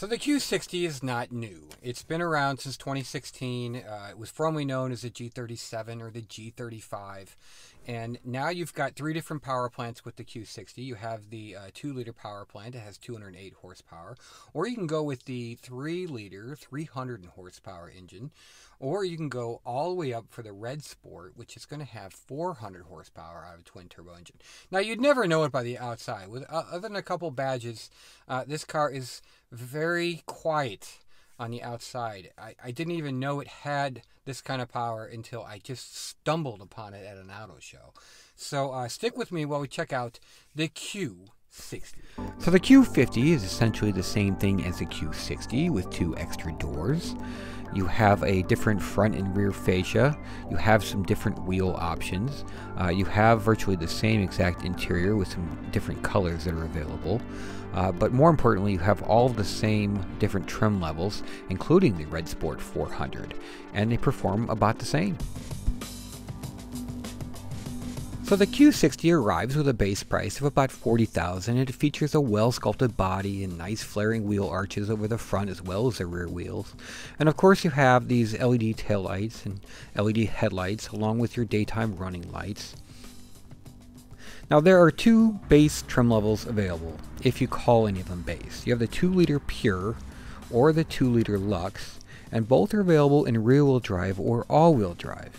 So the Q60 is not new. It's been around since 2016. It was formerly known as the G37 or the G35. And now you've got three different power plants with the Q60. You have the 2-liter power plant. It has 208 horsepower. Or you can go with the 3-liter, 300 horsepower engine. Or you can go all the way up for the Red Sport, which is going to have 400 horsepower out of a twin-turbo engine. Now, you'd never know it by the outside. With other than a couple badges, this car is very quiet on the outside. I didn't even know it had this kind of power until I just stumbled upon it at an auto show. So stick with me while we check out the Q60. So the Q50 is essentially the same thing as the Q60 with 2 extra doors. You have a different front and rear fascia. You have some different wheel options. You have virtually the same exact interior with some different colors that are available. But more importantly, you have all of the same different trim levels, including the Red Sport 400, and they perform about the same. So the Q60 arrives with a base price of about $40,000, and it features a well-sculpted body and nice flaring wheel arches over the front as well as the rear wheels. And of course you have these LED taillights and LED headlights along with your daytime running lights. Now there are 2 base trim levels available, if you call any of them base. You have the 2-liter Pure or the 2-liter Lux, and both are available in rear-wheel drive or all-wheel drive.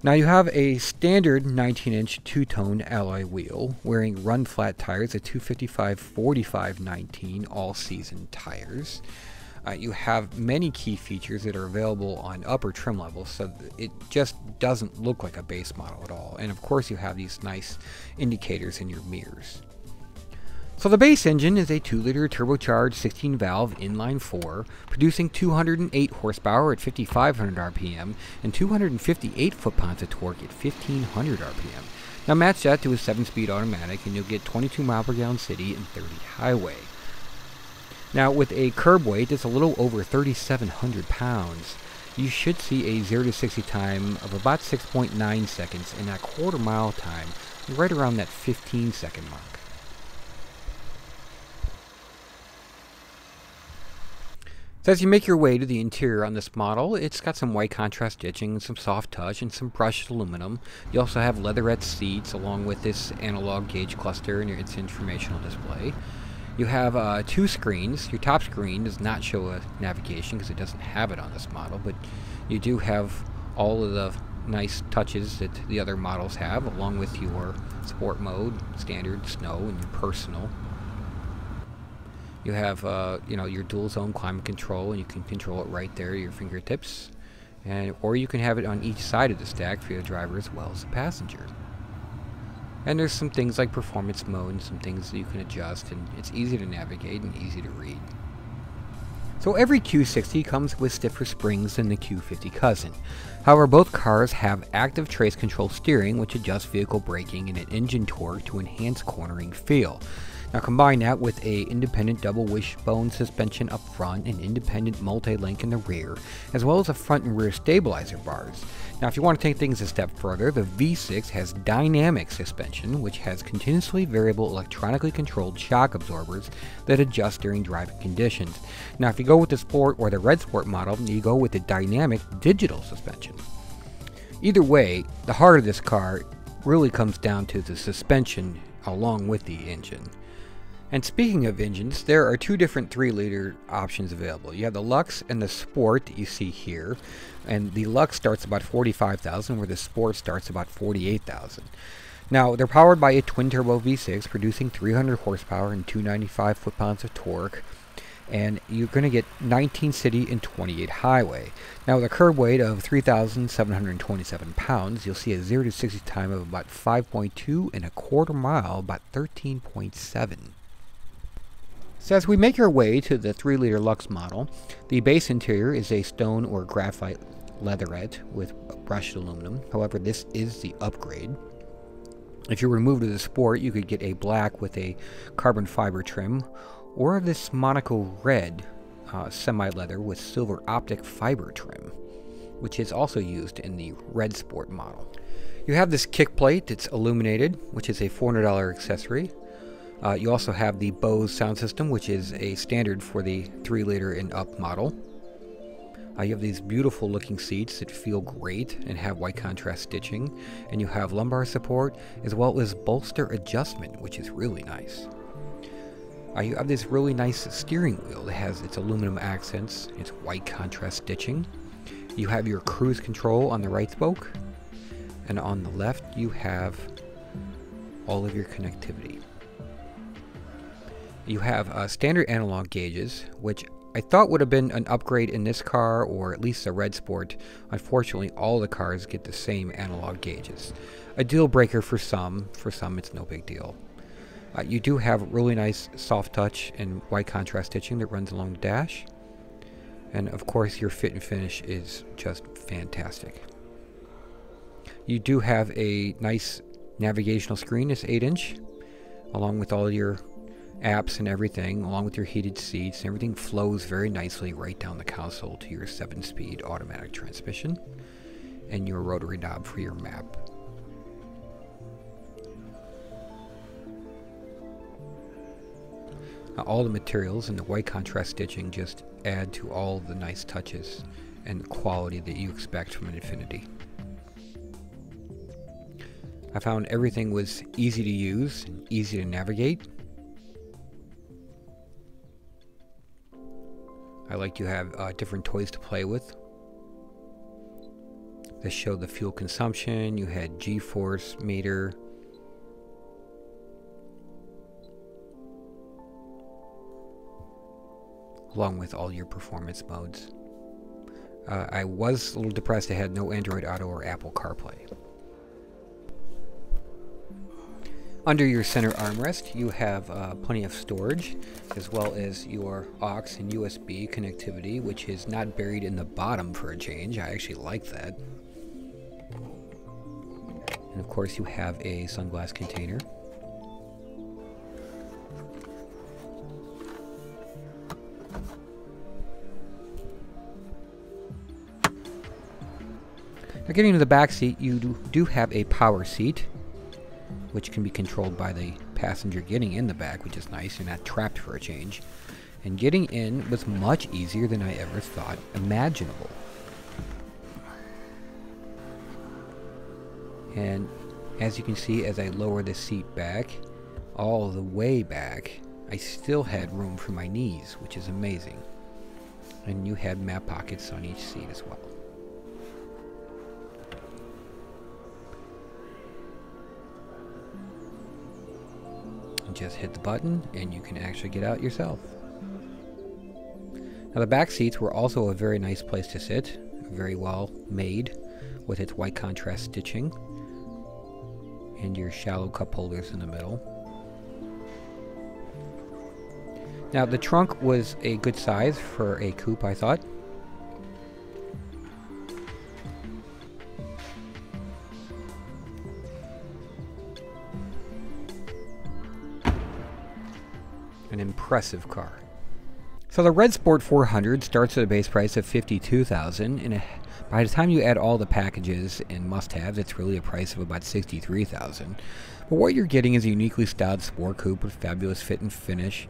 Now you have a standard 19-inch two-tone alloy wheel wearing run-flat tires at 255/45/19 all-season tires. You have many key features that are available on upper trim levels, so it just doesn't look like a base model at all. And of course you have these nice indicators in your mirrors. So the base engine is a 2-liter turbocharged 16-valve inline-4, producing 208 horsepower at 5,500 RPM and 258 foot-pounds of torque at 1,500 RPM. Now match that to a 7-speed automatic and you'll get 22 miles per gallon city and 30 highway. Now with a curb weight that's a little over 3,700 pounds, you should see a 0 to 60 time of about 6.9 seconds and that quarter-mile time right around that 15-second mark. So as you make your way to the interior on this model, it's got some white contrast stitching, some soft touch, and some brushed aluminum. You also have leatherette seats along with this analog gauge cluster and its informational display. You have 2 screens. Your top screen does not show a navigation because it doesn't have it on this model, but you do have all of the nice touches that the other models have, along with your sport mode, standard, snow, and your personal. You have, your dual zone climate control, and you can control it right there at your fingertips. Or you can have it on each side of the stack for the driver as well as the passenger. And there's some things like performance mode and some things that you can adjust, and it's easy to navigate and easy to read. So every Q60 comes with stiffer springs than the Q50 cousin. However, both cars have active trace control steering, which adjusts vehicle braking and an engine torque to enhance cornering feel. Now combine that with a independent double wishbone suspension up front and independent multi-link in the rear, as well as a front and rear stabilizer bars. Now if you want to take things a step further, the V6 has dynamic suspension, which has continuously variable electronically controlled shock absorbers that adjust during driving conditions. Now if you go with the Sport or the Red Sport model, you go with the dynamic digital suspension. Either way, the heart of this car really comes down to the suspension along with the engine. And speaking of engines, there are two different 3-liter options available. You have the Lux and the Sport that you see here, and the Lux starts about $45,000, where the Sport starts about $48,000. Now, they're powered by a twin-turbo V6, producing 300 horsepower and 295 foot-pounds of torque, and you're going to get 19 city and 28 highway. Now, with a curb weight of 3,727 pounds, you'll see a 0 to 60 time of about 5.2 and a quarter mile, about 13.7. So as we make our way to the 3-liter Lux model, the base interior is a stone or graphite leatherette with brushed aluminum. However, this is the upgrade. If you were to move to the Sport, you could get a black with a carbon fiber trim, or this Monaco red semi-leather with silver optic fiber trim, which is also used in the Red Sport model. You have this kick plate that's illuminated, which is a $400 accessory. You also have the Bose sound system, which is a standard for the 3-liter and up model. You have these beautiful looking seats that feel great and have white contrast stitching, and you have lumbar support as well as bolster adjustment, which is really nice. You have this really nice steering wheel that has its aluminum accents, its white contrast stitching. You have your cruise control on the right spoke, and on the left you have all of your connectivity. You have standard analog gauges, which I thought would have been an upgrade in this car, or at least a Red Sport. Unfortunately, all the cars get the same analog gauges. A deal breaker for some it's no big deal. You do have really nice soft touch and white contrast stitching that runs along the dash. And of course your fit and finish is just fantastic. You do have a nice navigational screen, it's 8-inch, along with all your apps and everything, along with your heated seats. Everything flows very nicely right down the console to your 7-speed automatic transmission and your rotary knob for your map. All the materials and the white contrast stitching just add to all the nice touches and the quality that you expect from an Infiniti. I found everything was easy to use and easy to navigate. I like to have different toys to play with. This showed the fuel consumption. You had G-force meter. Along with all your performance modes. I was a little depressed it had no Android Auto or Apple CarPlay. Under your center armrest, you have plenty of storage, as well as your aux and USB connectivity, which is not buried in the bottom for a change. I actually like that. And of course you have a sunglass container. Now getting to the back seat, you do have a power seat, which can be controlled by the passenger getting in the back, which is nice. You're not trapped for a change. And getting in was much easier than I ever thought imaginable. And as you can see, as I lower the seat back, all the way back, I still had room for my knees, which is amazing. And you had map pockets on each seat as well. Just hit the button and you can actually get out yourself. Now the back seats were also a very nice place to sit, very well made with its white contrast stitching and your shallow cup holders in the middle. Now the trunk was a good size for a coupe, I thought. An impressive car. So the Red Sport 400 starts at a base price of $52,000, and by the time you add all the packages and must-haves, it's really a price of about $63,000. But what you're getting is a uniquely styled sport coupe with fabulous fit and finish.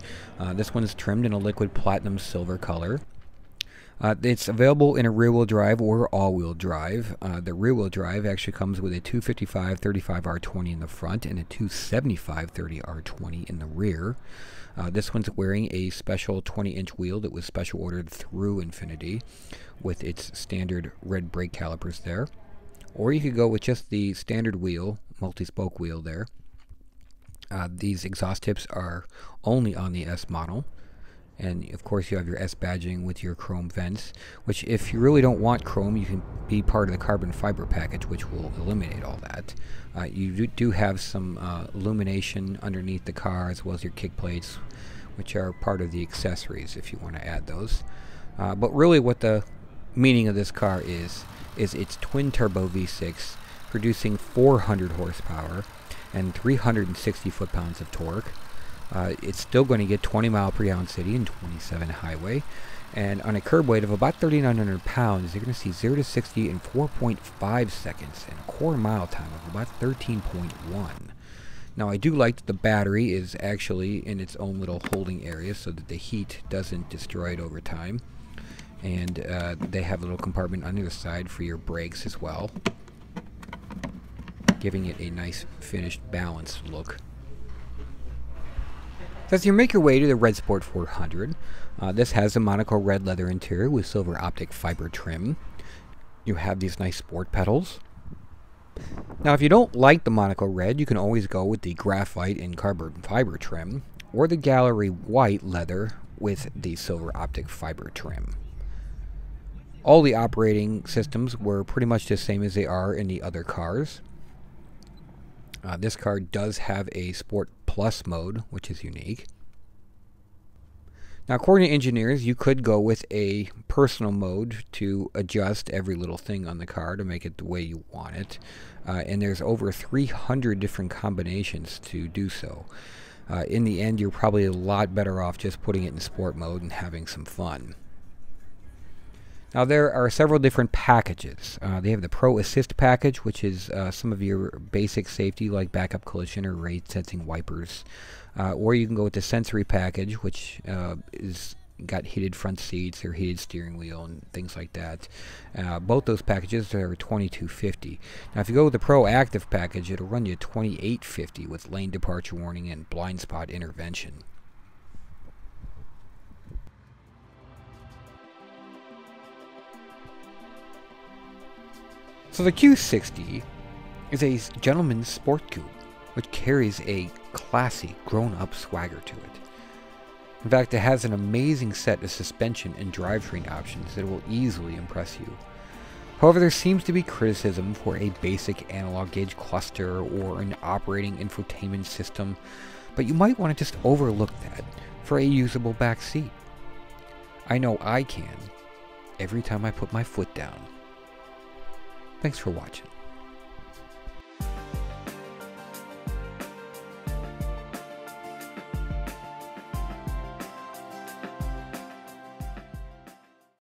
This one's trimmed in a liquid platinum silver color. It's available in a rear-wheel drive or all-wheel drive. The rear-wheel drive actually comes with a 255 35R20 in the front and a 275 30R20 in the rear. This one's wearing a special 20-inch wheel that was special ordered through Infinity with its standard red brake calipers there. Or you could go with just the standard wheel, multi-spoke wheel there. These exhaust tips are only on the S model. And of course you have your S badging with your chrome vents, which if you really don't want chrome, you can be part of the carbon fiber package, which will eliminate all that. You do have some illumination underneath the car, as well as your kick plates, which are part of the accessories if you want to add those. But really what the meaning of this car is its twin turbo V6 producing 400 horsepower and 360 foot-pounds of torque. It's still going to get 20 mile per gallon city and 27 highway, and on a curb weight of about 3,900 pounds, you're going to see 0 to 60 in 4.5 seconds and a quarter mile time of about 13.1. Now I do like that the battery is actually in its own little holding area so that the heat doesn't destroy it over time, and they have a little compartment on the other side for your brakes as well, giving it a nice finished balanced look. As you make your way to the Red Sport 400, this has a Monaco red leather interior with silver optic fiber trim. You have these nice sport pedals. Now if you don't like the Monaco red, you can always go with the graphite and carbon fiber trim, or the gallery white leather with the silver optic fiber trim. All the operating systems were pretty much the same as they are in the other cars. This car does have a Sport Plus mode, which is unique. Now, according to engineers, you could go with a personal mode to adjust every little thing on the car to make it the way you want it. And there's over 300 different combinations to do so. In the end, you're probably a lot better off just putting it in sport mode and having some fun. Now there are several different packages. They have the Pro Assist package, which is some of your basic safety like backup collision or rate sensing wipers. Or you can go with the Sensory package, which is got heated front seats or heated steering wheel and things like that. Both those packages are $22.50. Now if you go with the Pro Active package, it'll run you $28.50 with lane departure warning and blind spot intervention. So the Q60 is a gentleman's sport coupe, which carries a classy, grown-up swagger to it. In fact, it has an amazing set of suspension and drivetrain options that will easily impress you. However, there seems to be criticism for a basic analog gauge cluster or an operating infotainment system, but you might want to just overlook that for a usable back seat. I know I can every time I put my foot down. Thanks for watching.